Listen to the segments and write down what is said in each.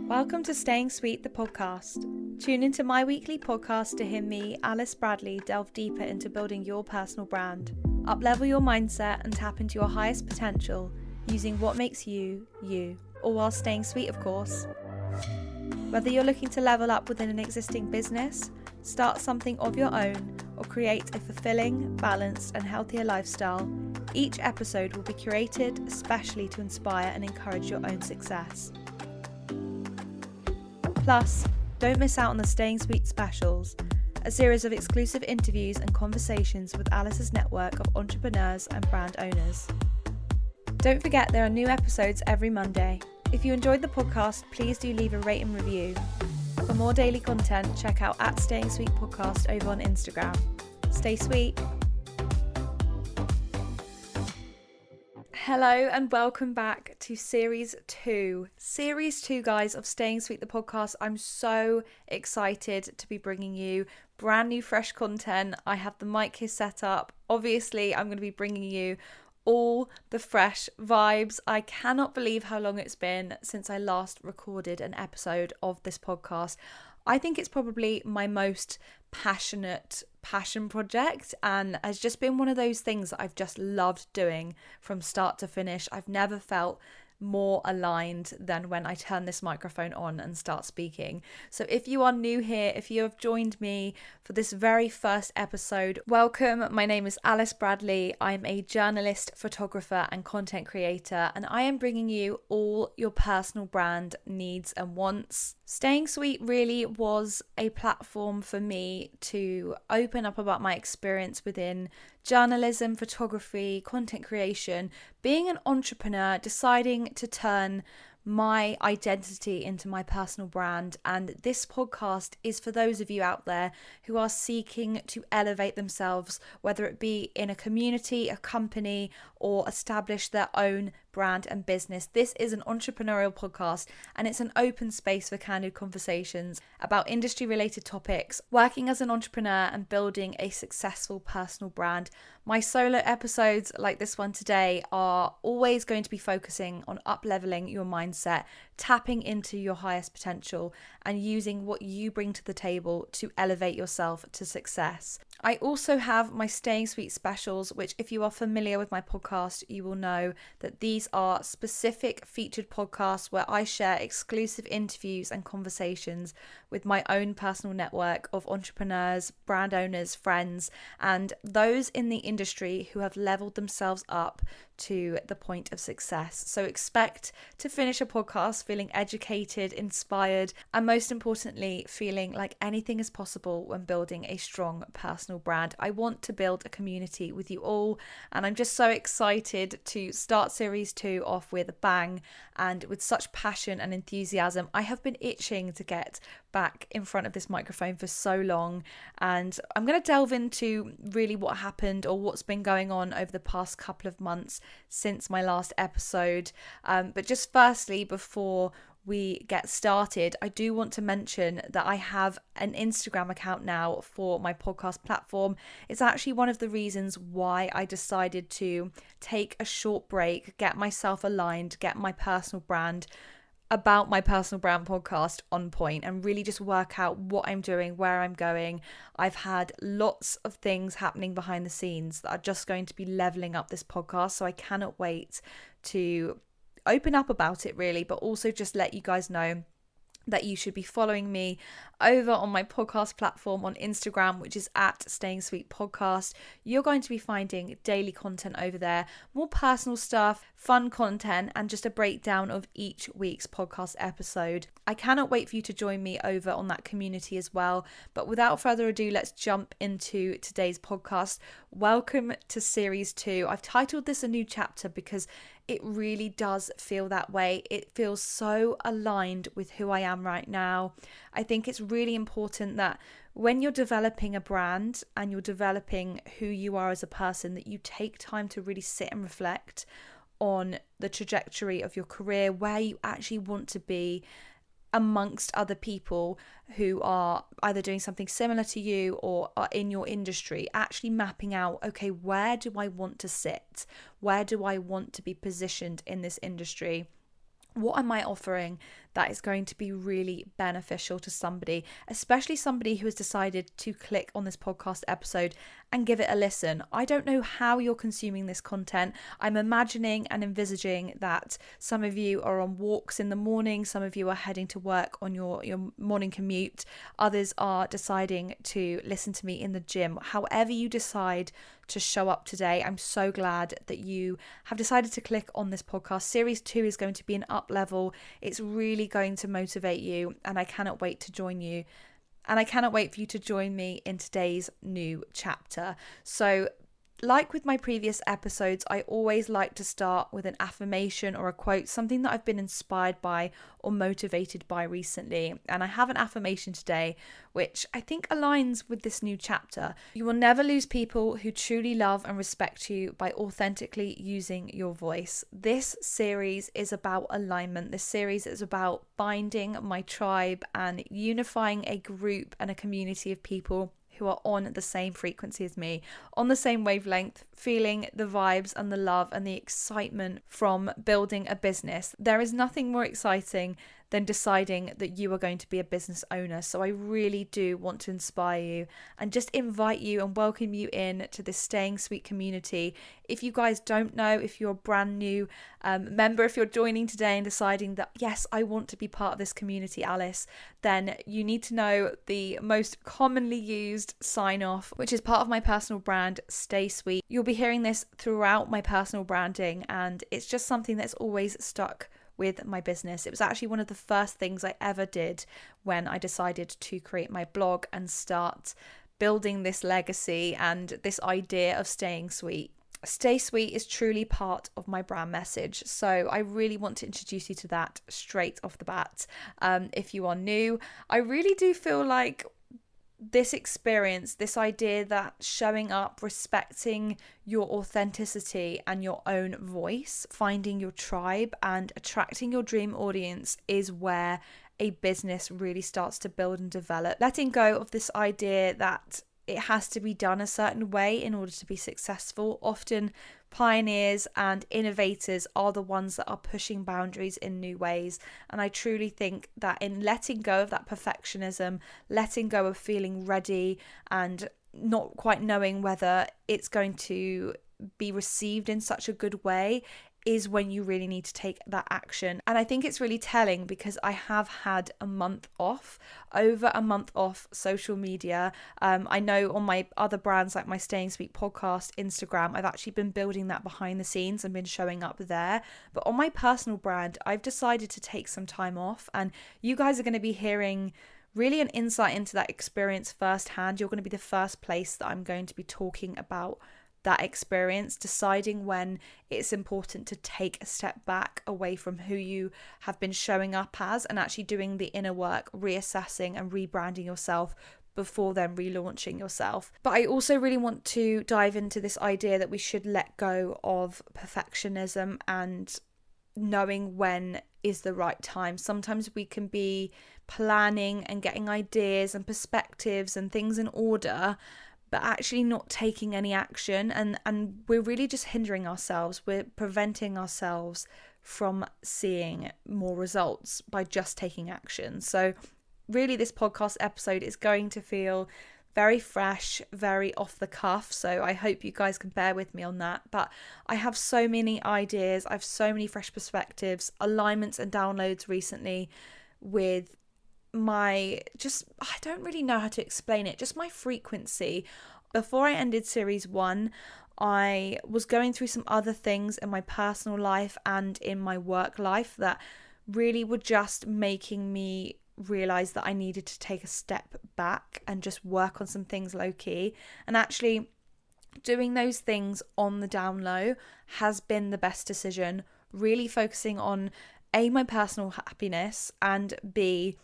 Welcome to Staying Sweet, the podcast. Tune into my weekly podcast to hear me, Alice Bradley, delve deeper into building your personal brand, up-level your mindset and tap into your highest potential using what makes you, you, all while staying sweet, of course. Whether you're looking to level up within an existing business, start something of your own, or create a fulfilling, balanced and healthier lifestyle, each episode will be curated especially to inspire and encourage your own success. Plus, don't miss out on the Staying Sweet specials, a series of exclusive interviews and conversations with Alice's network of entrepreneurs and brand owners. Don't forget there are new episodes every Monday. If you enjoyed the podcast, please do leave a rate and review. For more daily content, check out @StayingSweetPodcast over on Instagram. Stay sweet. Hello and welcome back to Series 2. Series 2, guys, of Staying Sweet, the podcast. I'm so excited to be bringing you brand new, fresh content. I have the mic here set up. Obviously, I'm going to be bringing you all the fresh vibes. I cannot believe how long it's been since I last recorded an episode of this podcast. I think it's probably my most passion project and has just been one of those things that I've just loved doing from start to finish. I've never felt more aligned than when I turn this microphone on and start speaking. So if you are new here, if you have joined me for this very first episode, welcome. My name is Alice Bradley. I'm a journalist, photographer and content creator, and I am bringing you all your personal brand needs and wants. Staying Sweet really was a platform for me to open up about my experience within journalism, photography, content creation, being an entrepreneur, deciding to turn my identity into my personal brand. And this podcast is for those of you out there who are seeking to elevate themselves, whether it be in a community, a company, or establish their own brand and business. This is an entrepreneurial podcast and it's an open space for candid conversations about industry related topics, working as an entrepreneur and building a successful personal brand. My solo episodes like this one today are always going to be focusing on up-leveling your mindset, tapping into your highest potential and using what you bring to the table to elevate yourself to success. I also have my Staying Sweet specials, which if you are familiar with my podcast, you will know that these are specific featured podcasts where I share exclusive interviews and conversations with my own personal network of entrepreneurs, brand owners, friends, and those in the industry who have leveled themselves up to the point of success. So expect to finish a podcast feeling educated, inspired, and most importantly, feeling like anything is possible when building a strong personal brand. I want to build a community with you all, and I'm just so excited to start Series 2 off with a bang and with such passion and enthusiasm. I have been itching to get back in front of this microphone for so long, and I'm going to delve into really what happened or what's been going on over the past couple of months since my last episode. But just firstly, before we get started, I do want to mention that I have an Instagram account now for my podcast platform. It's actually one of the reasons why I decided to take a short break, get myself aligned, get my personal brand about my personal brand podcast on point and really just work out what I'm doing, where I'm going. I've had lots of things happening behind the scenes that are just going to be leveling up this podcast. So I cannot wait to open up about it really, but also just let you guys know that you should be following me over on my podcast platform on Instagram, which is @StayingSweetPodcast. You're going to be finding daily content over there, more personal stuff, fun content, and just a breakdown of each week's podcast episode. I cannot wait for you to join me over on that community as well. But without further ado, let's jump into today's podcast. Welcome to Series 2. I've titled this A New Chapter because it really does feel that way. It feels so aligned with who I am right now. I think it's really important that when you're developing a brand and you're developing who you are as a person, that you take time to really sit and reflect on the trajectory of your career, where you actually want to be amongst other people who are either doing something similar to you or are in your industry, actually mapping out, okay, where do I want to sit? Where do I want to be positioned in this industry? What am I offering that is going to be really beneficial to somebody, especially somebody who has decided to click on this podcast episode and give it a listen? I don't know how you're consuming this content. I'm imagining and envisaging that some of you are on walks in the morning, some of you are heading to work on your morning commute, others are deciding to listen to me in the gym. However you decide to show up today, I'm so glad that you have decided to click on this podcast. Series 2 is going to be an up level. It's really going to motivate you, and I cannot wait to join you. And I cannot wait for you to join me in today's new chapter. So, like with my previous episodes, I always like to start with an affirmation or a quote, something that I've been inspired by or motivated by recently. And I have an affirmation today, which I think aligns with this new chapter. You will never lose people who truly love and respect you by authentically using your voice. This series is about alignment. This series is about finding my tribe and unifying a group and a community of people who are on the same frequency as me, on the same wavelength, feeling the vibes and the love and the excitement from building a business. There is nothing more exciting than deciding that you are going to be a business owner. So I really do want to inspire you and just invite you and welcome you in to this Staying Sweet community. If you guys don't know, if you're a brand new member, if you're joining today and deciding that, yes, I want to be part of this community, Alice, then you need to know the most commonly used sign off, which is part of my personal brand, Stay Sweet. You'll be hearing this throughout my personal branding, and it's just something that's always stuck with my business. It was actually one of the first things I ever did when I decided to create my blog and start building this legacy and this idea of staying sweet. Stay Sweet is truly part of my brand message. So I really want to introduce you to that straight off the bat. If you are new, I really do feel like this experience, this idea that showing up, respecting your authenticity and your own voice, finding your tribe and attracting your dream audience is where a business really starts to build and develop. Letting go of this idea that it has to be done a certain way in order to be successful. Often pioneers and innovators are the ones that are pushing boundaries in new ways. And I truly think that in letting go of that perfectionism, letting go of feeling ready and not quite knowing whether it's going to be received in such a good way, is when you really need to take that action. And I think it's really telling because I have had over a month off social media. I know on my other brands like my Staying Sweet podcast, Instagram, I've actually been building that behind the scenes and been showing up there. But on my personal brand, I've decided to take some time off, and you guys are going to be hearing really an insight into that experience firsthand. You're going to be the first place that I'm going to be talking about that experience, deciding when it's important to take a step back away from who you have been showing up as and actually doing the inner work, reassessing and rebranding yourself before then relaunching yourself. But I also really want to dive into this idea that we should let go of perfectionism and knowing when is the right time. Sometimes we can be planning and getting ideas and perspectives and things in order, but actually not taking any action, and we're really just hindering ourselves. We're preventing ourselves from seeing more results by just taking action. So really this podcast episode is going to feel very fresh, very off the cuff, so I hope you guys can bear with me on that. But I have so many ideas, I have so many fresh perspectives, alignments and downloads recently with I don't really know how to explain it, just my frequency. Before I ended series 1, I was going through some other things in my personal life and in my work life that really were just making me realize that I needed to take a step back and just work on some things low key. And actually doing those things on the down low has been the best decision, really focusing on A, my personal happiness, and B,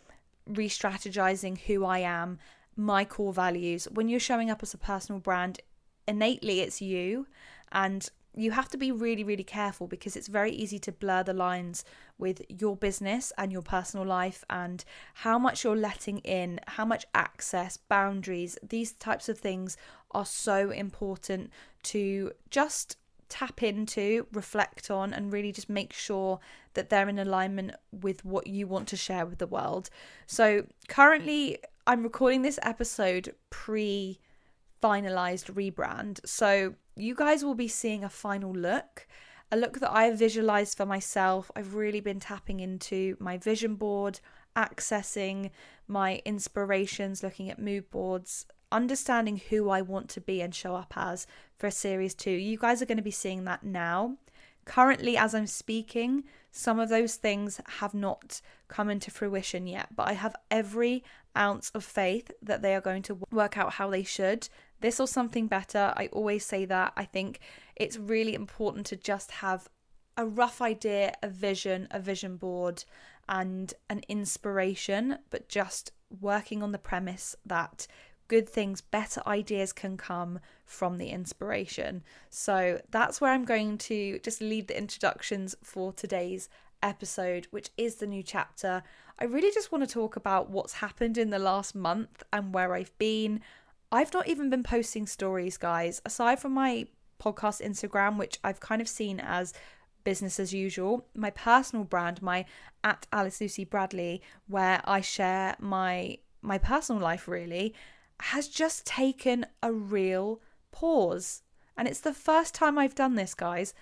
re-strategizing who I am, my core values. When you're showing up as a personal brand, innately it's you, and you have to be really, really careful because it's very easy to blur the lines with your business and your personal life and how much you're letting in, how much access, boundaries, these types of things are so important to just tap into, reflect on, and really just make sure that they're in alignment with what you want to share with the world. So currently I'm recording this episode pre-finalized rebrand. So you guys will be seeing a final look, a look that I've visualized for myself. I've really been tapping into my vision board, accessing my inspirations, looking at mood boards, understanding who I want to be and show up as for series 2. You guys are going to be seeing that now. Currently, as I'm speaking, some of those things have not come into fruition yet, but I have every ounce of faith that they are going to work out how they should. This or something better. I always say that. I think it's really important to just have a rough idea, a vision board, and an inspiration, but just working on the premise that good things, better ideas can come from the inspiration. So that's where I'm going to just leave the introductions for today's episode, which is the new chapter. I really just want to talk about what's happened in the last month and where I've been. I've not even been posting stories, guys, aside from my podcast Instagram, which I've kind of seen as business as usual. My personal brand, my @alicelucybradley, where I share my personal life, really has just taken a real pause. And it's the first time I've done this, guys,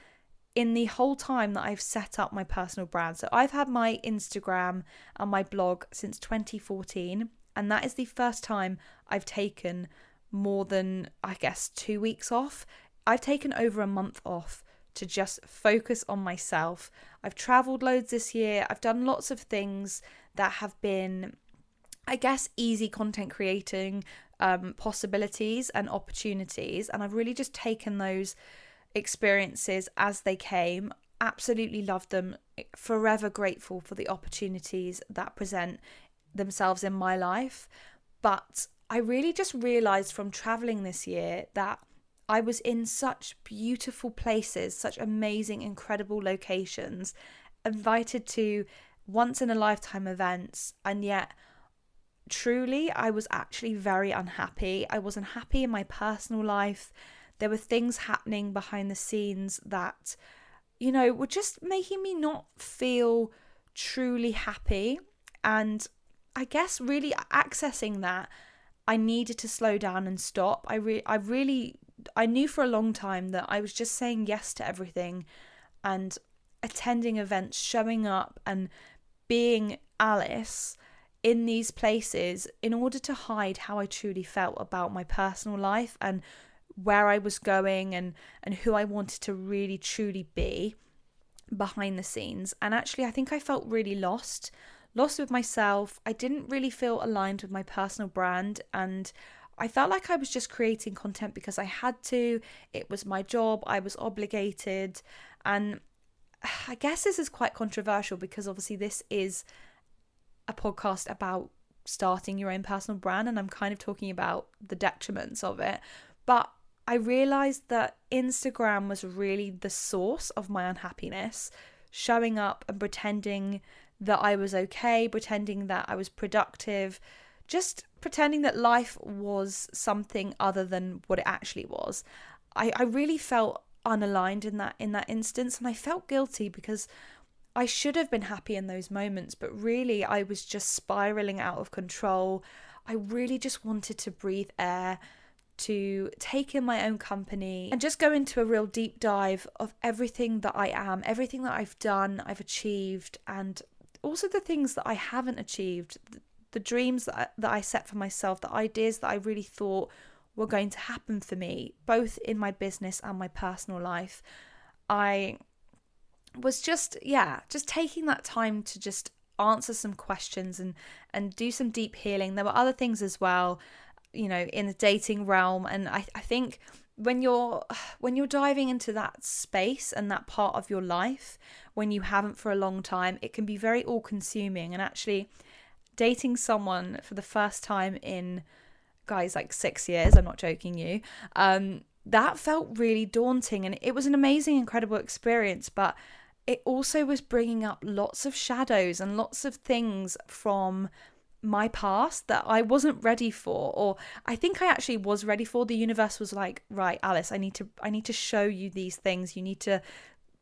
in the whole time that I've set up my personal brand. So I've had my Instagram and my blog since 2014, and that is the first time I've taken more than, I guess, 2 weeks off. I've taken over a month off to just focus on myself. I've traveled loads this year. I've done lots of things that have been, I guess, easy content creating possibilities and opportunities, and I've really just taken those experiences as they came. Absolutely loved them. Forever grateful for the opportunities that present themselves in my life. But I really just realized from traveling this year that I was in such beautiful places, such amazing, incredible locations, invited to once in a lifetime events, and yet truly I was actually very unhappy. I wasn't happy in my personal life. There were things happening behind the scenes that, you know, were just making me not feel truly happy. And I guess really accessing that, I needed to slow down and stop. I knew for a long time that I was just saying yes to everything and attending events, showing up and being Alice in these places in order to hide how I truly felt about my personal life and where I was going and who I wanted to really truly be behind the scenes. And actually, I think I felt really lost with myself. I didn't really feel aligned with my personal brand, and I felt like I was just creating content because I had to. It was my job. I was obligated. And I guess this is quite controversial because obviously this is a podcast about starting your own personal brand, and I'm kind of talking about the detriments of it. But I realized that Instagram was really the source of my unhappiness, showing up and pretending that I was okay, pretending that I was productive, just pretending that life was something other than what it actually was. I really felt unaligned in that instance, and I felt guilty because I should have been happy in those moments, but really I was just spiraling out of control. I really just wanted to breathe air, to take in my own company and just go into a real deep dive of everything that I am, everything that I've done, I've achieved, and also the things that I haven't achieved, the dreams that I set for myself, the ideas that I really thought were going to happen for me, both in my business and my personal life. I was just taking that time to just answer some questions and do some deep healing. There were other things as well, you know, in the dating realm, and I think when you're diving into that space and that part of your life when you haven't for a long time, it can be very all-consuming. And actually dating someone for the first time in, guys, like 6 years, I'm not joking you, that felt really daunting, and it was an amazing, incredible experience, but it also was bringing up lots of shadows and lots of things from my past that I wasn't ready for, or I think I actually was ready for. The universe was like, right, Alice, I need to show you these things. You need to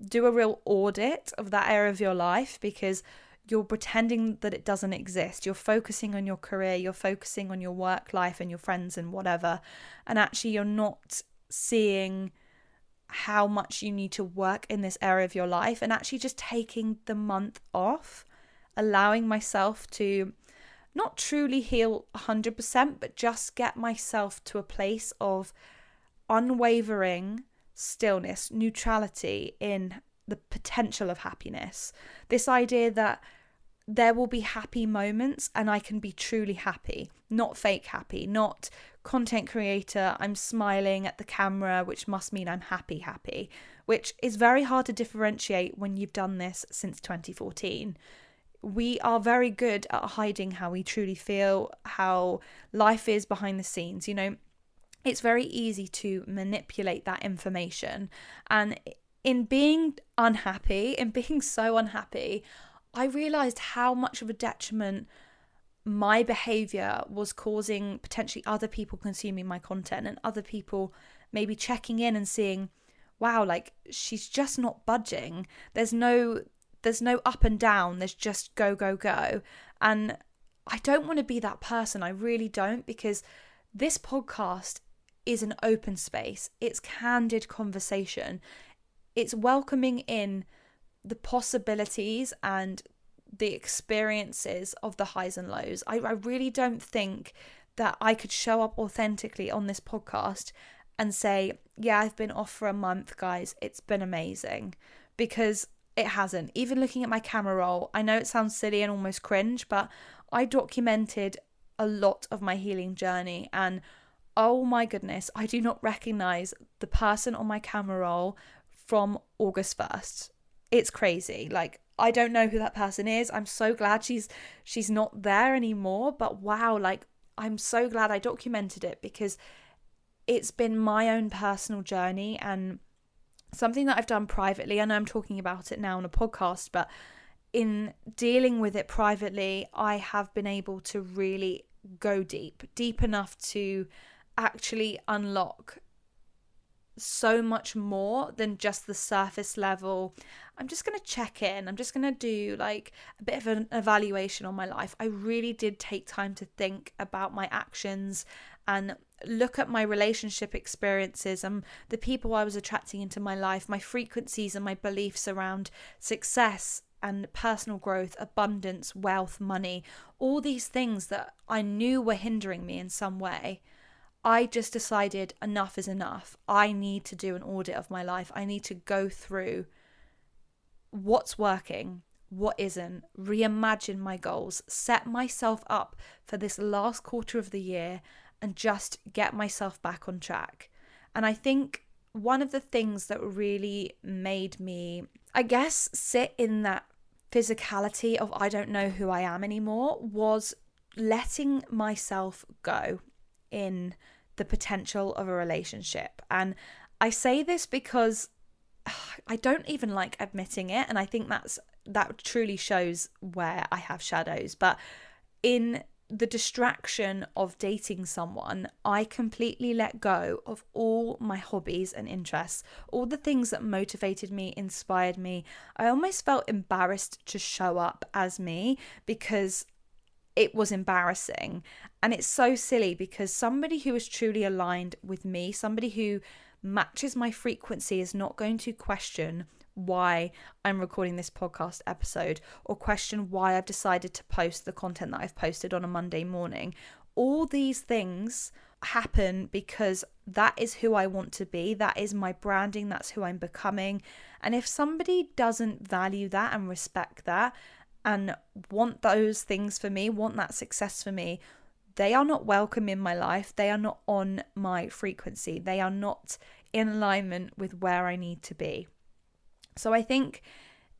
do a real audit of that area of your life, because you're pretending that it doesn't exist. You're focusing on your career, you're focusing on your work life and your friends and whatever, and actually you're not seeing how much you need to work in this area of your life. And actually just taking the month off, allowing myself to not truly heal 100%, but just get myself to a place of unwavering stillness, neutrality in the potential of happiness. This idea that there will be happy moments and I can be truly happy, not fake happy, not content creator, I'm smiling at the camera, which must mean I'm happy, which is very hard to differentiate when you've done this since 2014. We are very good at hiding how we truly feel, how life is behind the scenes. It's very easy to manipulate that information. And in being unhappy, in being so unhappy, I realized how much of a detriment my behavior was causing potentially other people consuming my content, and other people maybe checking in and seeing, wow, like she's just not budging. There's no up and down. There's just go, go, go. And I don't want to be that person. I really don't, because this podcast is an open space. It's candid conversation. It's welcoming in the possibilities and the experiences of the highs and lows. I really don't think that I could show up authentically on this podcast and say, yeah, I've been off for a month, guys. It's been amazing, because it hasn't. Even looking at my camera roll, I know it sounds silly and almost cringe, but I documented a lot of my healing journey, and oh my goodness, I do not recognize the person on my camera roll from August 1st. It's crazy. Like, I don't know who that person is. I'm so glad she's not there anymore, but wow, like, I'm so glad I documented it, because it's been my own personal journey and something that I've done privately. I know I'm talking about it now on a podcast, but in dealing with it privately, I have been able to really go deep enough to actually unlock so much more than just the surface level. I'm just going to check in. I'm just going to do like a bit of an evaluation on my life. I really did take time to think about my actions and look at my relationship experiences and the people I was attracting into my life, my frequencies and my beliefs around success and personal growth, abundance, wealth, money, all these things that I knew were hindering me in some way. I just decided enough is enough. I need to do an audit of my life. I need to go through what's working, what isn't, reimagine my goals, set myself up for this last quarter of the year and just get myself back on track. And I think one of the things that really made me, I guess, sit in that physicality of I don't know who I am anymore was letting myself go in the potential of a relationship. And I say this because I don't even like admitting it, and I think that truly shows where I have shadows. But in the distraction of dating someone, I completely let go of all my hobbies and interests, all the things that motivated me, inspired me. I almost felt embarrassed to show up as me because it was embarrassing. And it's so silly because somebody who is truly aligned with me, somebody who matches my frequency, is not going to question why I'm recording this podcast episode or question why I've decided to post the content that I've posted on a Monday morning. All these things happen because that is who I want to be. That is my branding. That's who I'm becoming. And if somebody doesn't value that and respect that and want those things for me, want that success for me, they are not welcome in my life. They are not on my frequency. They are not in alignment with where I need to be. So I think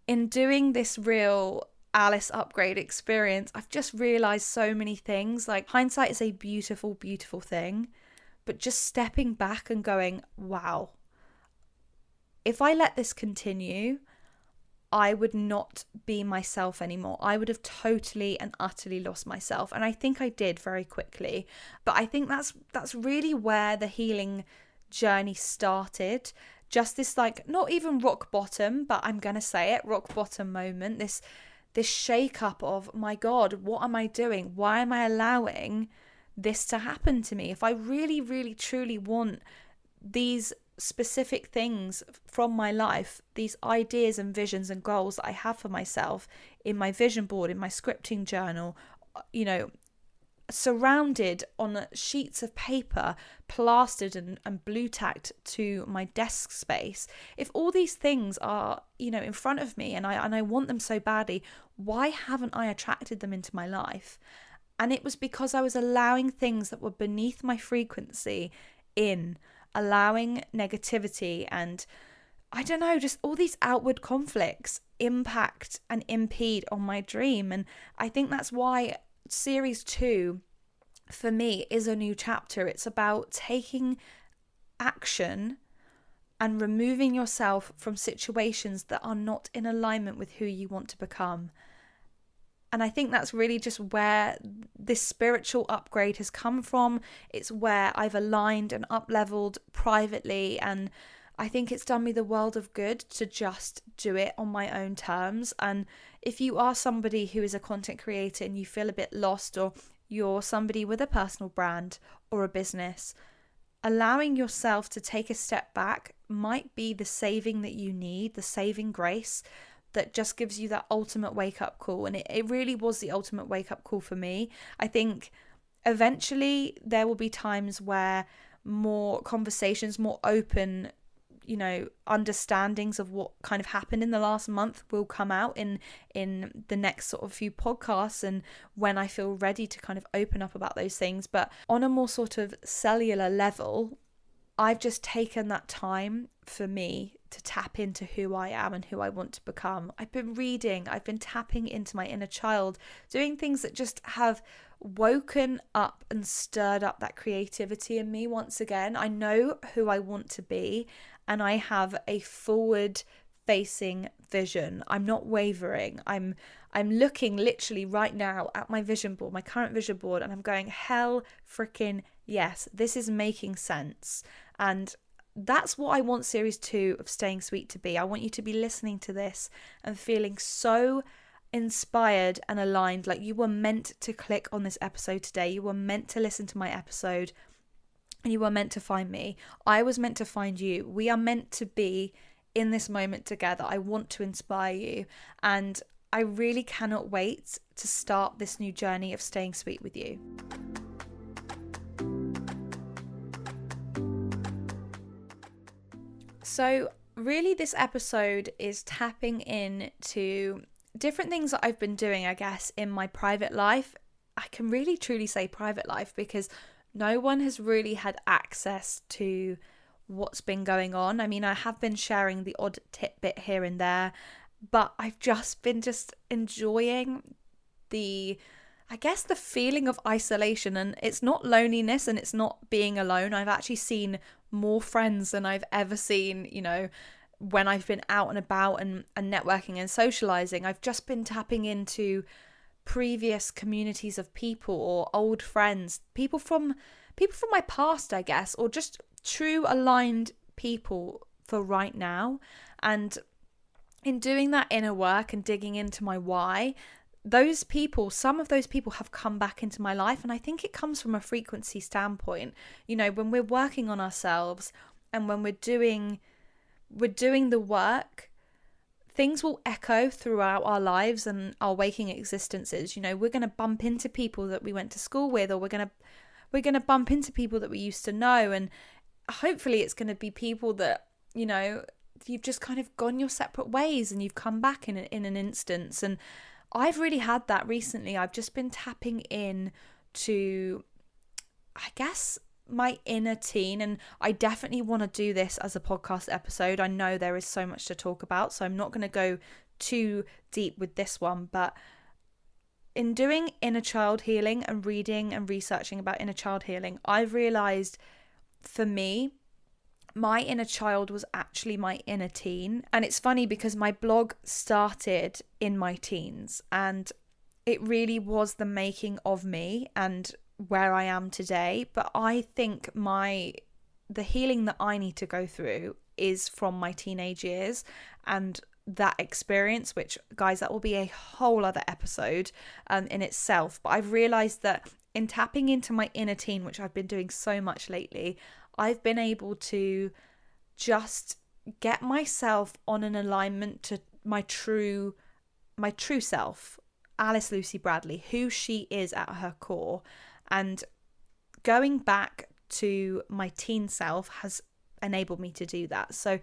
in doing this real Alice upgrade experience, I've just realized so many things. Like, hindsight is a beautiful, beautiful thing, but just stepping back and going, wow, if I let this continue, I would not be myself anymore. I would have totally and utterly lost myself. And I think I did very quickly. But I think that's really where the healing journey started. Just this, like, not even rock bottom, but I'm going to say it, rock bottom moment. This shake up of, my God, what am I doing? Why am I allowing this to happen to me? If I really, really, truly want these specific things from my life, these ideas and visions and goals that I have for myself in my vision board, in my scripting journal, surrounded on sheets of paper, plastered and blue tacked to my desk space. If all these things are, in front of me and I want them so badly, why haven't I attracted them into my life? And it was because I was allowing things that were beneath my frequency in, allowing negativity and, I don't know, just all these outward conflicts impact and impede on my dream. And I think that's why series 2 for me is a new chapter. It's about taking action and removing yourself from situations that are not in alignment with who you want to become. And I think that's really just where this spiritual upgrade has come from. It's where I've aligned and up-leveled privately, and I think it's done me the world of good to just do it on my own terms. And if you are somebody who is a content creator and you feel a bit lost, or you're somebody with a personal brand or a business, allowing yourself to take a step back might be the saving that you need, the saving grace that just gives you that ultimate wake-up call. And it really was the ultimate wake-up call for me. I think eventually there will be times where more conversations, more open, understandings of what kind of happened in the last month will come out in the next sort of few podcasts, and when I feel ready to kind of open up about those things. But on a more sort of cellular level, I've just taken that time for me to tap into who I am and who I want to become. I've been reading, I've been tapping into my inner child, doing things that just have woken up and stirred up that creativity in me once again. I know who I want to be, and I have a forward facing vision. I'm not wavering. I'm looking literally right now at my vision board, my current vision board, and I'm going, hell freaking yes, this is making sense. And that's what I want series 2 of Staying Sweet to be. I want you to be listening to this and feeling so inspired and aligned, like you were meant to click on this episode today. You were meant to listen to my episode, and you were meant to find me. I was meant to find you. We are meant to be in this moment together. I want to inspire you, and I really cannot wait to start this new journey of staying sweet with you. So really this episode is tapping into different things that I've been doing, I guess, in my private life. I can really truly say private life because no one has really had access to what's been going on. I mean, I have been sharing the odd tidbit here and there, but I've just been enjoying the feeling of isolation. And it's not loneliness and it's not being alone. I've actually seen more friends than I've ever seen, when I've been out and about and networking and socializing. I've just been tapping into previous communities of people or old friends, people from my past, I guess, or just true aligned people for right now. And in doing that inner work and digging into my why, some of those people have come back into my life. And I think it comes from a frequency standpoint. When we're working on ourselves and when we're doing the work, things will echo throughout our lives and our waking existences. We're going to bump into people that we went to school with, or we're going to bump into people that we used to know. And hopefully it's going to be people that, you've just kind of gone your separate ways and you've come back in an instance. And I've really had that recently. I've just been tapping in to, I guess, my inner teen, and I definitely want to do this as a podcast episode. I know there is so much to talk about, so I'm not going to go too deep with this one, but in doing inner child healing and reading and researching about inner child healing, I've realized for me my inner child was actually my inner teen. And it's funny because my blog started in my teens, and it really was the making of me and where I am today. But I think the healing that I need to go through is from my teenage years and that experience, which, guys, that will be a whole other episode in itself. But I've realized that in tapping into my inner teen, which I've been doing so much lately, I've been able to just get myself on an alignment to my true self, Alice Lucy Bradley, who she is at her core. And going back to my teen self has enabled me to do that. So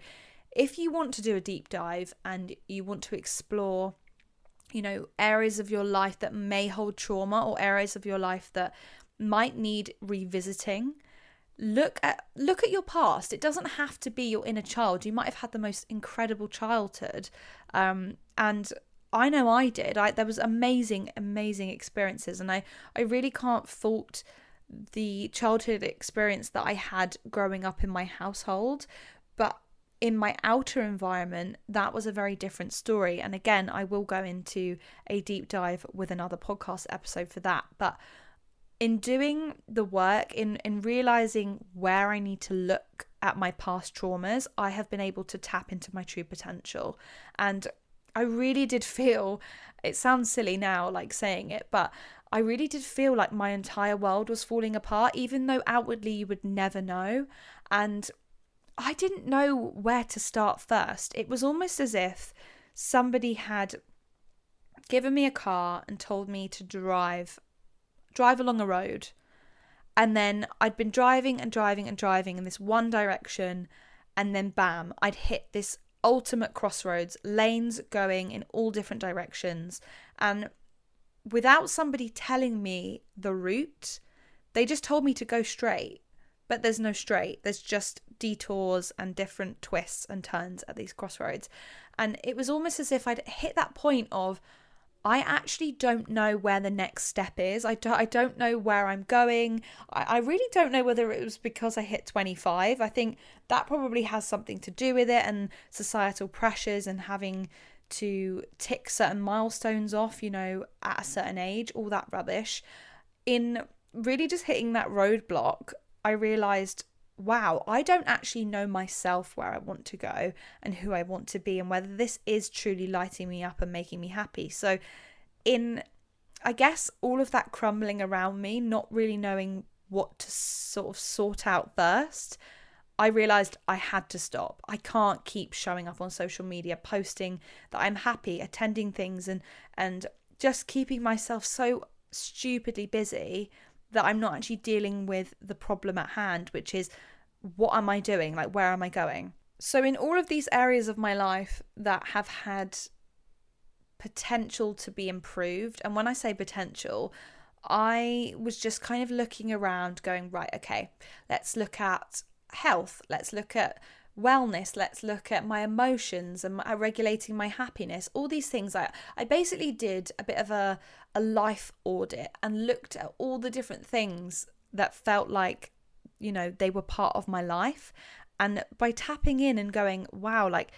if you want to do a deep dive and you want to explore, areas of your life that may hold trauma, or areas of your life that might need revisiting, look at your past. It doesn't have to be your inner child. You might have had the most incredible childhood, and I know I did. There was amazing experiences, and I really can't fault the childhood experience that I had growing up in my household. But in my outer environment, that was a very different story. And again, I will go into a deep dive with another podcast episode for that. But in doing the work, in realizing where I need to look at my past traumas, I have been able to tap into my true potential. And I really did feel, it sounds silly now, like saying it, but I really did feel like my entire world was falling apart, even though outwardly you would never know. And I didn't know where to start first. It was almost as if somebody had given me a car and told me to drive along a road. And then I'd been driving in this one direction, and then bam, I'd hit this ultimate crossroads, lanes going in all different directions. And without somebody telling me the route, they just told me to go straight. But there's no straight. There's just detours and different twists and turns at these crossroads. And it was almost as if I'd hit that point of, I actually don't know where the next step is. I don't know where I'm going. I really don't know whether it was because I hit 25. I think that probably has something to do with it, and societal pressures and having to tick certain milestones off, at a certain age, all that rubbish. In really just hitting that roadblock, I realized, wow, I don't actually know myself where I want to go and who I want to be, and whether this is truly lighting me up and making me happy. So I guess all of that crumbling around me, not really knowing what to sort of sort out first, I realized I had to stop. I can't keep showing up on social media, posting that I'm happy, attending things, and just keeping myself so stupidly busy that I'm not actually dealing with the problem at hand, which is, what am I doing? Like, where am I going? So in all of these areas of my life that have had potential to be improved, and when I say potential, I was just kind of looking around going, right, okay, let's look at health, let's look at wellness, let's look at my emotions and regulating my happiness, all these things. I basically did a bit of a life audit and looked at all the different things that felt like, they were part of my life. And by tapping in and going, wow, like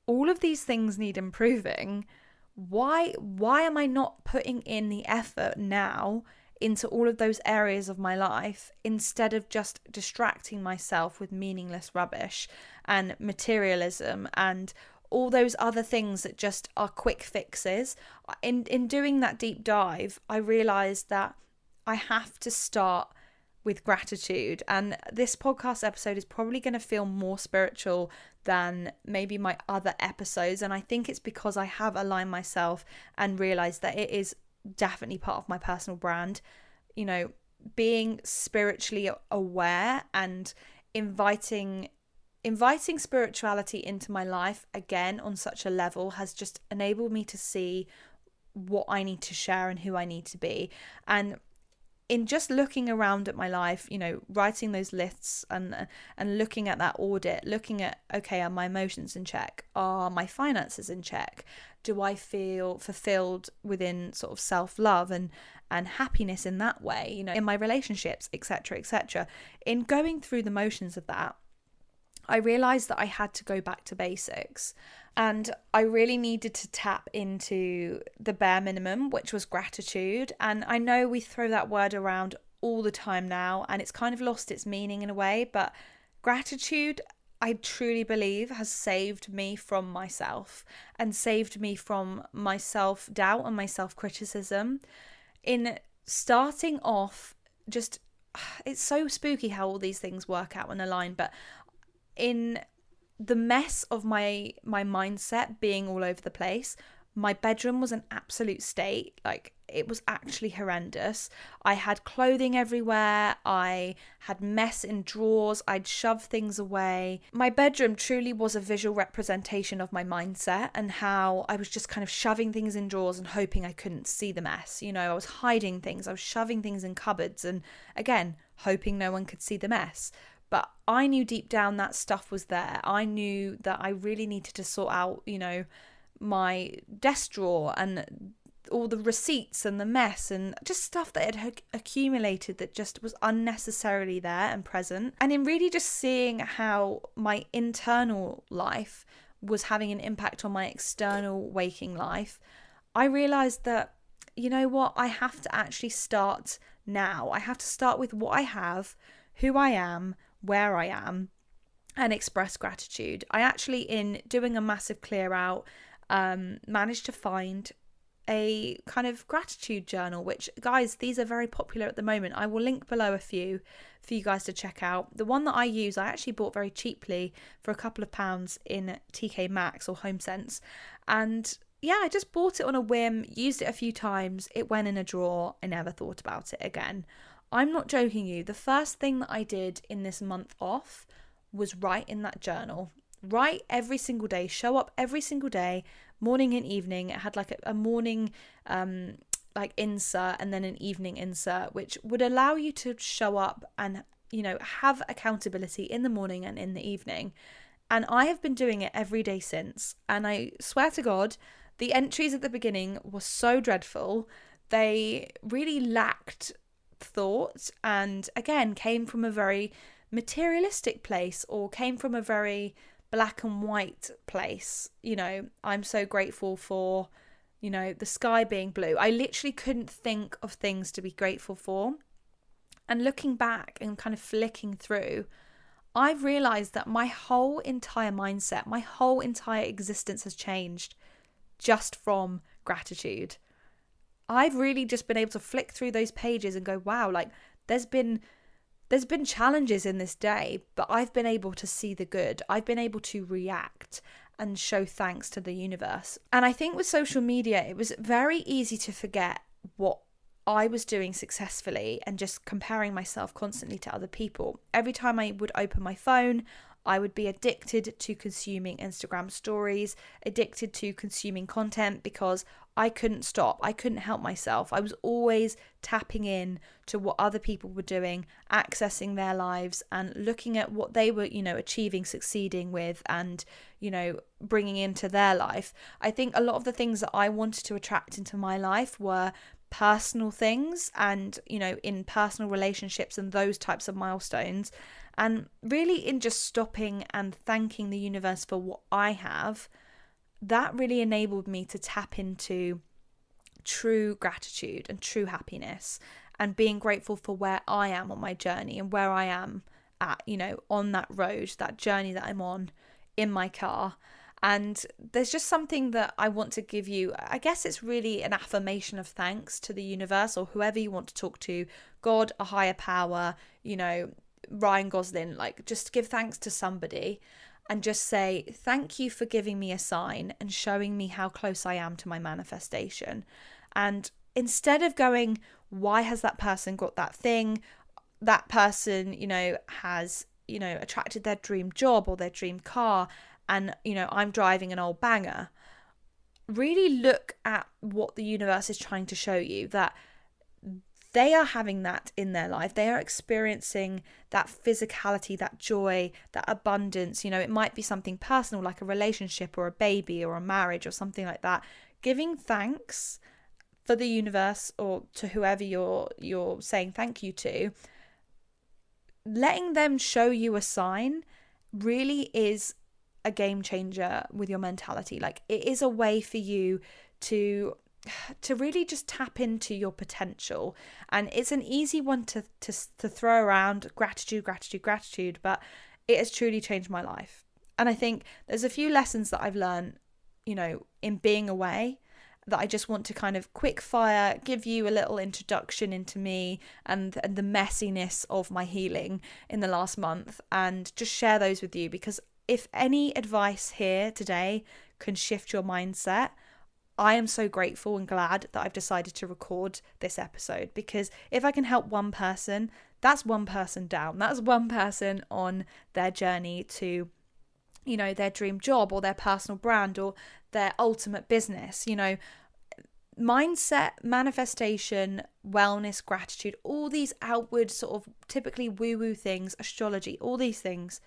all of these things need improving, why am I not putting in the effort now into all of those areas of my life, instead of just distracting myself with meaningless rubbish and materialism and all those other things that just are quick fixes? In doing that deep dive, I realized that I have to start with gratitude. And this podcast episode is probably going to feel more spiritual than maybe my other episodes. And I think it's because I have aligned myself and realized that it is definitely part of my personal brand. Being spiritually aware and inviting spirituality into my life again on such a level has just enabled me to see what I need to share and who I need to be. And in just looking around at my life, writing those lists and looking at that audit, looking at, okay, are my emotions in check? Are my finances in check? Do I feel fulfilled within sort of self-love and happiness in that way, in my relationships, etc., etc. In going through the motions of that, I realized that I had to go back to basics, and I really needed to tap into the bare minimum, which was gratitude. And I know we throw that word around all the time now, and it's kind of lost its meaning in a way, but gratitude, I truly believe, has saved me from myself and saved me from my self-doubt and my self-criticism. In starting off, just, it's so spooky how all these things work out and align, but in the mess of my mindset being all over the place, my bedroom was an absolute state. Like, it was actually horrendous. I had clothing everywhere. I had mess in drawers. I'd shove things away. My bedroom truly was a visual representation of my mindset and how I was just kind of shoving things in drawers and hoping I couldn't see the mess. You know, I was hiding things. I was shoving things in cupboards and, again, hoping no one could see the mess. But I knew deep down that stuff was there. I knew that I really needed to sort out, you know, my desk drawer and all the receipts and the mess and just stuff that had accumulated that just was unnecessarily there and present. And in really just seeing how my internal life was having an impact on my external waking life, I realized that, you know what, I have to actually start now. I have to start with what I have, who I am, where I am, and express gratitude. I actually, in doing a massive clear out, managed to find a kind of gratitude journal, which, guys, these are very popular at the moment. I will link below a few for you guys to check out. The one that I use, I actually bought very cheaply for a couple of pounds in TK Maxx or HomeSense, and yeah, I just bought it on a whim, used it a few times, it went in a drawer, I never thought about it again. I'm not joking you. The first thing that I did in this month off was write in that journal. Write every single day, show up every single day, morning and evening. It had like a morning like insert and then an evening insert, which would allow you to show up and, you know, have accountability in the morning and in the evening. And I have been doing it every day since. And I swear to God, the entries at the beginning were so dreadful. They really lacked thought and, again, came from a very materialistic place or came from a very black and white place. You know, I'm so grateful for, you know, the sky being blue. I literally couldn't think of things to be grateful for. And looking back and kind of flicking through, I've realized that my whole entire mindset, my whole entire existence has changed just from gratitude. I've really just been able to flick through those pages and go, wow, like there's been challenges in this day, but I've been able to see the good. I've been able to react and show thanks to the universe. And I think with social media, it was very easy to forget what I was doing successfully and just comparing myself constantly to other people. Every time I would open my phone, I would be addicted to consuming Instagram stories, addicted to consuming content because I couldn't stop. I couldn't help myself. I was always tapping in to what other people were doing, accessing their lives and looking at what they were, you know, achieving, succeeding with and, you know, bringing into their life. I think a lot of the things that I wanted to attract into my life were personal things and, you know, in personal relationships and those types of milestones. And really in just stopping and thanking the universe for what I have, that really enabled me to tap into true gratitude and true happiness and being grateful for where I am on my journey and where I am at, you know, on that road, that journey that I'm on in my car. And there's just something that I want to give you. I guess it's really an affirmation of thanks to the universe or whoever you want to talk to, God, a higher power, you know, Ryan Gosling, like just give thanks to somebody and just say, thank you for giving me a sign and showing me how close I am to my manifestation. And instead of going, why has that person got that thing? That person, you know, has, you know, attracted their dream job or their dream car. And, you know, I'm driving an old banger. Really look at what the universe is trying to show you, that they are having that in their life. They are experiencing that physicality, that joy, that abundance. You know, it might be something personal like a relationship or a baby or a marriage or something like that. Giving thanks for the universe or to whoever you're saying thank you to, letting them show you a sign really is a game changer with your mentality. Like, it is a way for you to really just tap into your potential. And it's an easy one to throw around, gratitude, but it has truly changed my life. And I think there's a few lessons that I've learned, in being away, that I just want to kind of quick fire, give you a little introduction into me and the messiness of my healing in the last month, and just share those with you, because if any advice here today can shift your mindset, I am so grateful and glad that I've decided to record this episode, because if I can help one person, that's one person down. That's one person on their journey to, their dream job or their personal brand or their ultimate business. Mindset, manifestation, wellness, gratitude, all these outward sort of typically woo-woo things, astrology, all these things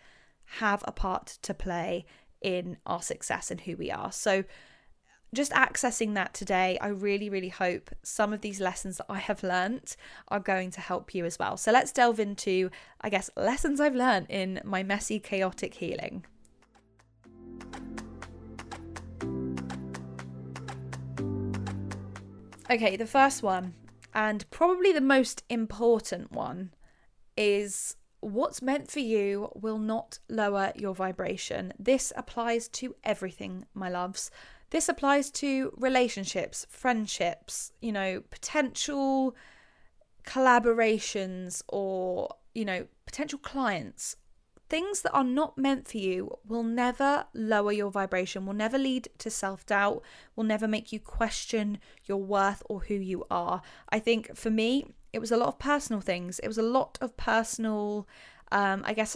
have a part to play in our success and who we are. So just accessing that today, I really, really hope some of these lessons that I have learnt are going to help you as well. So let's delve into, lessons I've learnt in my messy, chaotic healing. Okay, the first one, and probably the most important one, is what's meant for you will not lower your vibration. This applies to everything, my loves. This applies to relationships, friendships, potential collaborations, or, potential clients. Things that are not meant for you will never lower your vibration, will never lead to self-doubt, will never make you question your worth or who you are. I think for me, it was a lot of personal things. It was a lot of personal,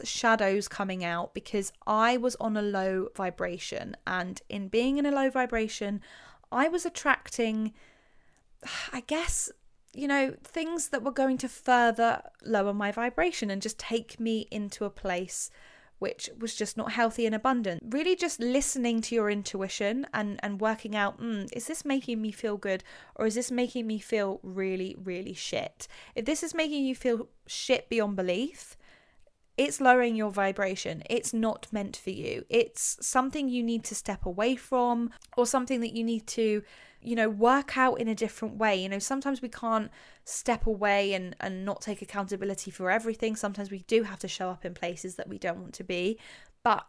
shadows coming out, because I was on a low vibration. And in being in a low vibration, I was attracting, things that were going to further lower my vibration and just take me into a place which was just not healthy and abundant. Really just listening to your intuition and working out, is this making me feel good, or is this making me feel really, really shit? If this is making you feel shit beyond belief, it's lowering your vibration. It's not meant for you. It's something you need to step away from, or something that you need to, work out in a different way. Sometimes we can't step away and not take accountability for everything. Sometimes we do have to show up in places that we don't want to be. But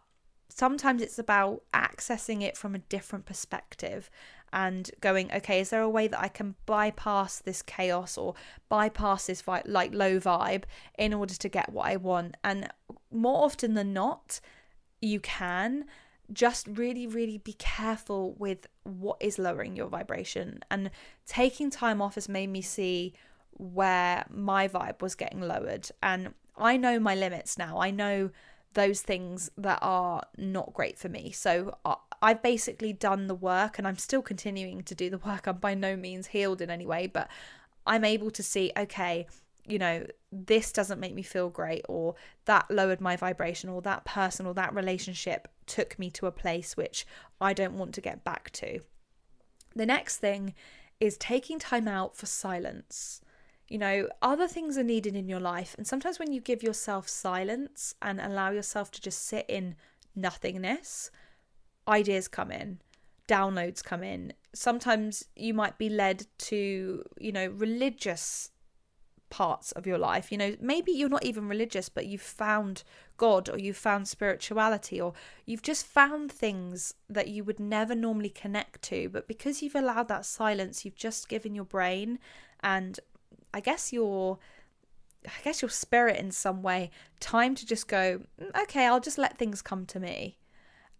sometimes it's about accessing it from a different perspective and going, okay, is there a way that I can bypass this chaos or bypass this low vibe in order to get what I want? And more often than not, you can. Just really, really be careful with what is lowering your vibration. And taking time off has made me see where my vibe was getting lowered. And I know my limits now. I know those things that are not great for me. So I've basically done the work, and I'm still continuing to do the work. I'm by no means healed in any way, but I'm able to see, okay, this doesn't make me feel great, or that lowered my vibration, or that person or that relationship took me to a place which I don't want to get back to. The next thing is taking time out for silence. Other things are needed in your life, and sometimes when you give yourself silence and allow yourself to just sit in nothingness, ideas come in, downloads come in. Sometimes you might be led to, religious parts of your life. Maybe you're not even religious, but you've found God, or you've found spirituality, or you've just found things that you would never normally connect to, but because you've allowed that silence, you've just given your brain and your spirit in some way time to just go, okay, I'll just let things come to me.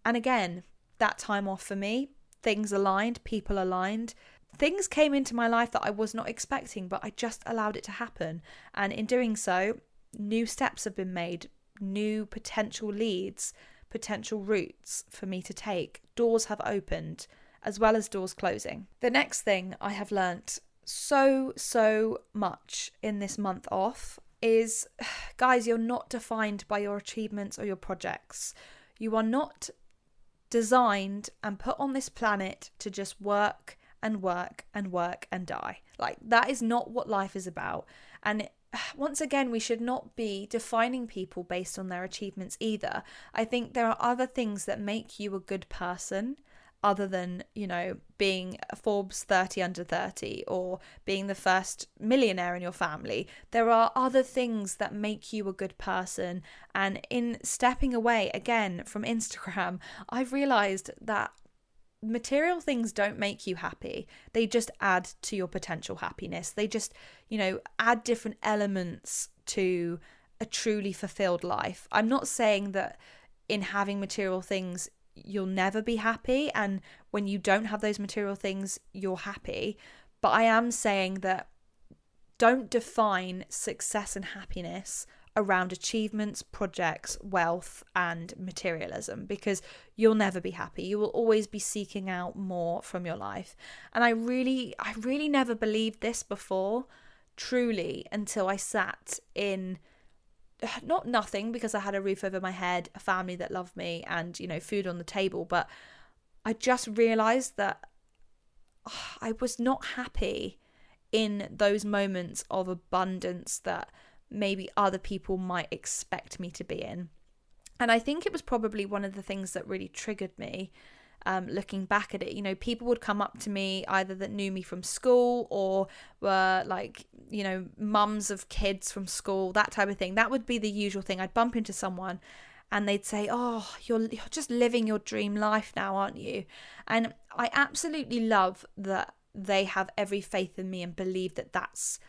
And again, that time off for me, things aligned, people aligned. Things came into my life that I was not expecting, but I just allowed it to happen. And in doing so, new steps have been made, new potential leads, potential routes for me to take. Doors have opened, as well as doors closing. The next thing I have learnt so much in this month off is, guys, you're not defined by your achievements or your projects. You are not designed and put on this planet to just work and work and work and die. Like, that is not what life is about. And once again, we should not be defining people based on their achievements either. I think there are other things that make you a good person other than, being a Forbes 30 under 30 or being the first millionaire in your family. There are other things that make you a good person. And in stepping away again from Instagram, I've realized that material things don't make you happy. They just add to your potential happiness. They just, add different elements to a truly fulfilled life. I'm not saying that in having material things, you'll never be happy. And when you don't have those material things, you're happy. But I am saying that don't define success and happiness around achievements, projects, wealth, and materialism, because you'll never be happy. You will always be seeking out more from your life. And I really never believed this before, truly, until I sat in not nothing, because I had a roof over my head, a family that loved me, and, food on the table. But I just realized that I was not happy in those moments of abundance that maybe other people might expect me to be in. And I think it was probably one of the things that really triggered me, looking back at it. People would come up to me either that knew me from school or were like, mums of kids from school, that type of thing. That would be the usual thing. I'd bump into someone and they'd say, "Oh, you're just living your dream life now, aren't you?" And I absolutely love that they have every faith in me and believe that that's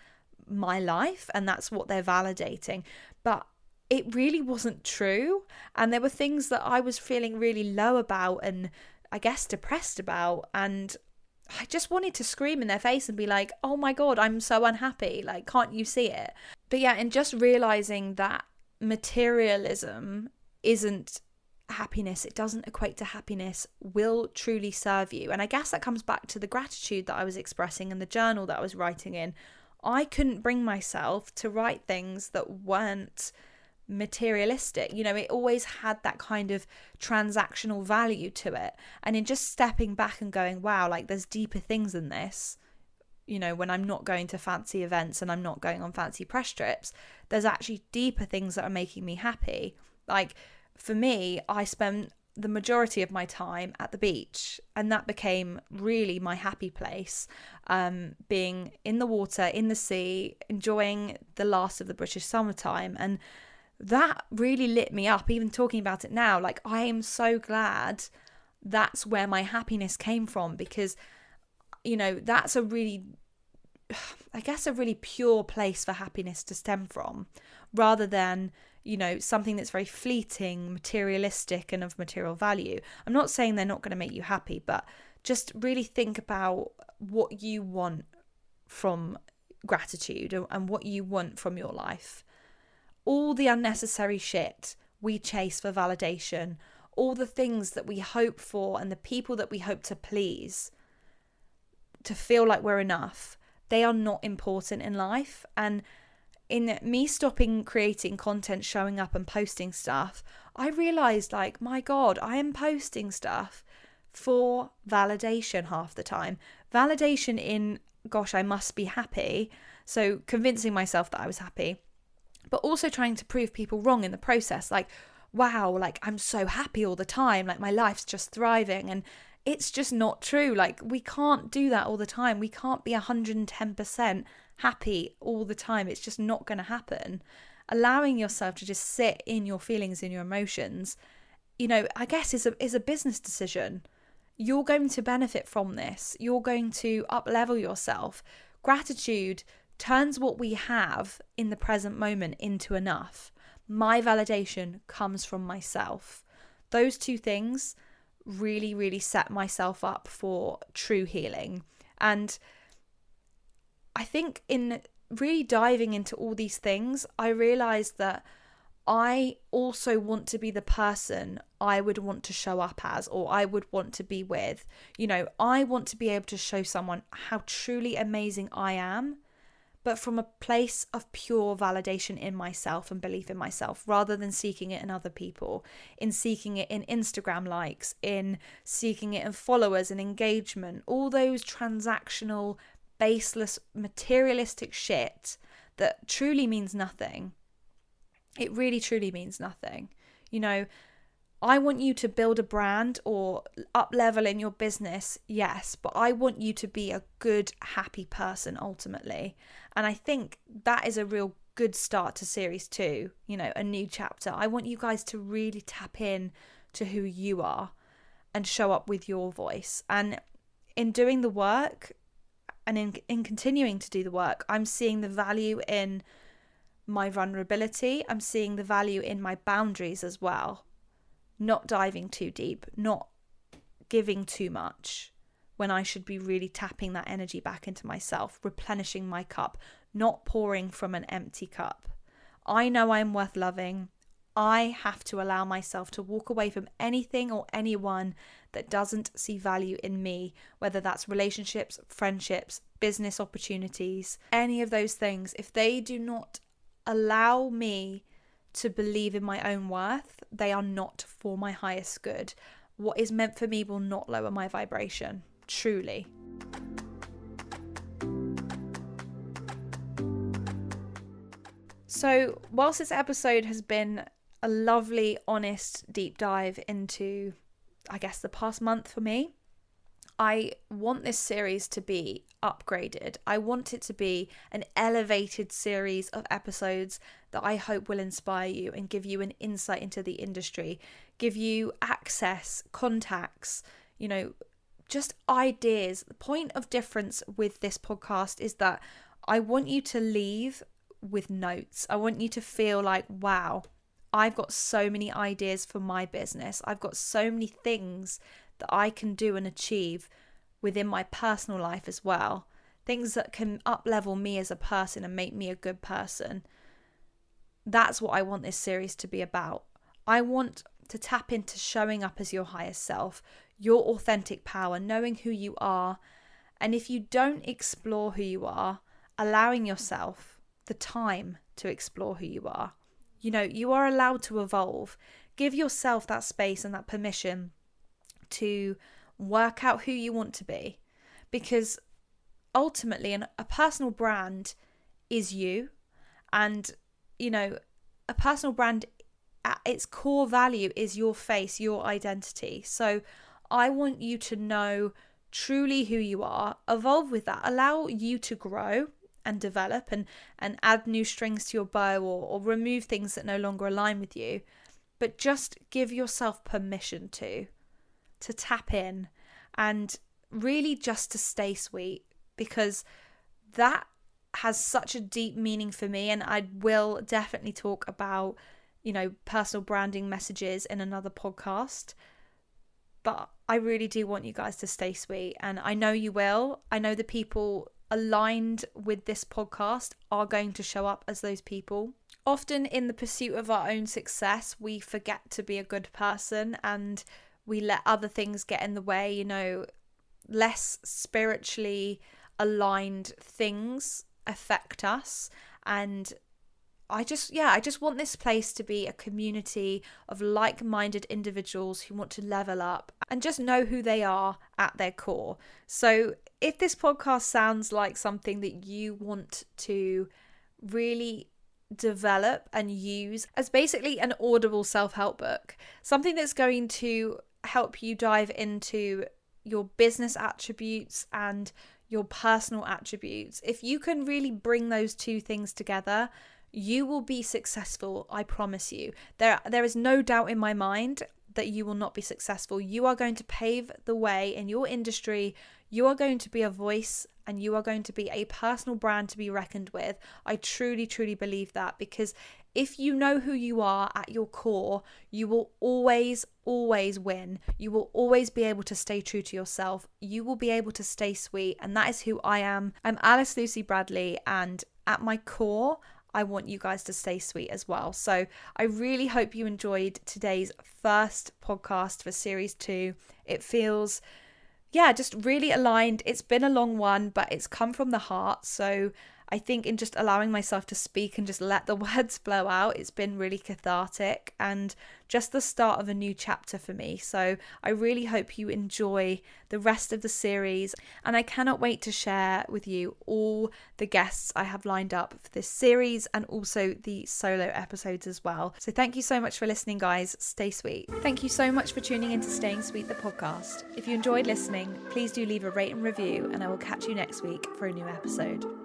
my life and that's what they're validating. But it really wasn't true. And there were things that I was feeling really low about and I guess depressed about. And I just wanted to scream in their face and be like, "Oh my God, I'm so unhappy. Like, can't you see it?" But yeah, and just realizing that materialism isn't happiness, it doesn't equate to happiness, will truly serve you. And I guess that comes back to the gratitude that I was expressing and the journal that I was writing in. I couldn't bring myself to write things that weren't materialistic. It always had that kind of transactional value to it. And in just stepping back and going, wow, like there's deeper things than this. When I'm not going to fancy events and I'm not going on fancy press trips, there's actually deeper things that are making me happy. Like for me, I spent the majority of my time at the beach, and that became really my happy place, being in the water, in the sea, enjoying the last of the British summertime. And that really lit me up. Even talking about it now, like I am so glad that's where my happiness came from, because that's a really pure place for happiness to stem from, rather than something that's very fleeting, materialistic, and of material value. I'm not saying they're not going to make you happy, but just really think about what you want from gratitude and what you want from your life. All the unnecessary shit we chase for validation, all the things that we hope for and the people that we hope to please to feel like we're enough, they are not important in life. And in me stopping creating content, showing up and posting stuff, I realized, like, my God, I am posting stuff for validation half the time. Validation in, gosh, I must be happy. So convincing myself that I was happy, but also trying to prove people wrong in the process. Like, wow, like I'm so happy all the time. Like my life's just thriving. And it's just not true. Like we can't do that all the time. We can't be 110% happy all the time. It's just not going to happen. Allowing yourself to just sit in your feelings and your emotions, I guess is a business decision. You're going to benefit from this. You're going to up-level yourself. Gratitude turns what we have in the present moment into enough. My validation comes from myself. Those two things really, really set myself up for true healing. And I think in really diving into all these things, I realized that I also want to be the person I would want to show up as, or I would want to be with. I want to be able to show someone how truly amazing I am, but from a place of pure validation in myself and belief in myself, rather than seeking it in other people, in seeking it in Instagram likes, in seeking it in followers and engagement, all those transactional, baseless, materialistic shit that truly means nothing. It really, truly means nothing. You know, I want you to build a brand or up level in your business, yes, but I want you to be a good, happy person ultimately. And I think that is a real good start to series 2, you know, a new chapter. I want you guys to really tap in to who you are and show up with your voice. And in doing the work and in continuing to do the work, I'm seeing the value in my vulnerability. I'm seeing the value in my boundaries as well. Not diving too deep, not giving too much when I should be really tapping that energy back into myself, replenishing my cup, not pouring from an empty cup. I know I'm worth loving. I have to allow myself to walk away from anything or anyone that doesn't see value in me, whether that's relationships, friendships, business opportunities, any of those things. If they do not allow me to believe in my own worth, they are not for my highest good. What is meant for me will not lower my vibration, truly. So, whilst this episode has been a lovely, honest, deep dive into, I guess, the past month for me, I want this series to be upgraded. I want it to be an elevated series of episodes that I hope will inspire you and give you an insight into the industry, give you access, contacts, you know, just ideas. The point of difference with this podcast is that I want you to leave with notes. I want you to feel like, wow, I've got so many ideas for my business. I've got so many things that I can do and achieve within my personal life as well. Things that can up-level me as a person and make me a good person. That's what I want this series to be about. I want to tap into showing up as your highest self, your authentic power, knowing who you are. And if you don't explore who you are, allowing yourself the time to explore who you are. You know, you are allowed to evolve. Give yourself that space and that permission to work out who you want to be, because ultimately a personal brand is you, and you know, a personal brand at its core value is your face, your identity. So I want you to know truly who you are, evolve with that, allow you to grow and develop and add new strings to your bow, or remove things that no longer align with you, but just give yourself permission to tap in and really just to stay sweet, because that has such a deep meaning for me. And I will definitely talk about, you know, personal branding messages in another podcast, but I really do want you guys to stay sweet, and I know you will. I know the people aligned with this podcast are going to show up as those people. Often in the pursuit of our own success, we forget to be a good person and we let other things get in the way, you know, less spiritually aligned things affect us. And I just want this place to be a community of like-minded individuals who want to level up and just know who they are at their core. So if this podcast sounds like something that you want to really develop and use as basically an audible self-help book, something that's going to help you dive into your business attributes and your personal attributes, if you can really bring those two things together, you will be successful. I promise you. There is no doubt in my mind that you will not be successful. You are going to pave the way in your industry. You are going to be a voice, and you are going to be a personal brand to be reckoned with. I truly, truly believe that, because if you know who you are at your core, you will always, always win. You will always be able to stay true to yourself. You will be able to stay sweet. And that is who I am. I'm alicelucybradley, and at my core, I want you guys to stay sweet as well. So I really hope you enjoyed today's first podcast for series 2. It feels, just really aligned. It's been a long one, but it's come from the heart. So I think in just allowing myself to speak and just let the words flow out, it's been really cathartic and just the start of a new chapter for me. So I really hope you enjoy the rest of the series, and I cannot wait to share with you all the guests I have lined up for this series and also the solo episodes as well. So thank you so much for listening, guys. Stay sweet. Thank you so much for tuning into Staying Sweet, the podcast. If you enjoyed listening, please do leave a rate and review, and I will catch you next week for a new episode.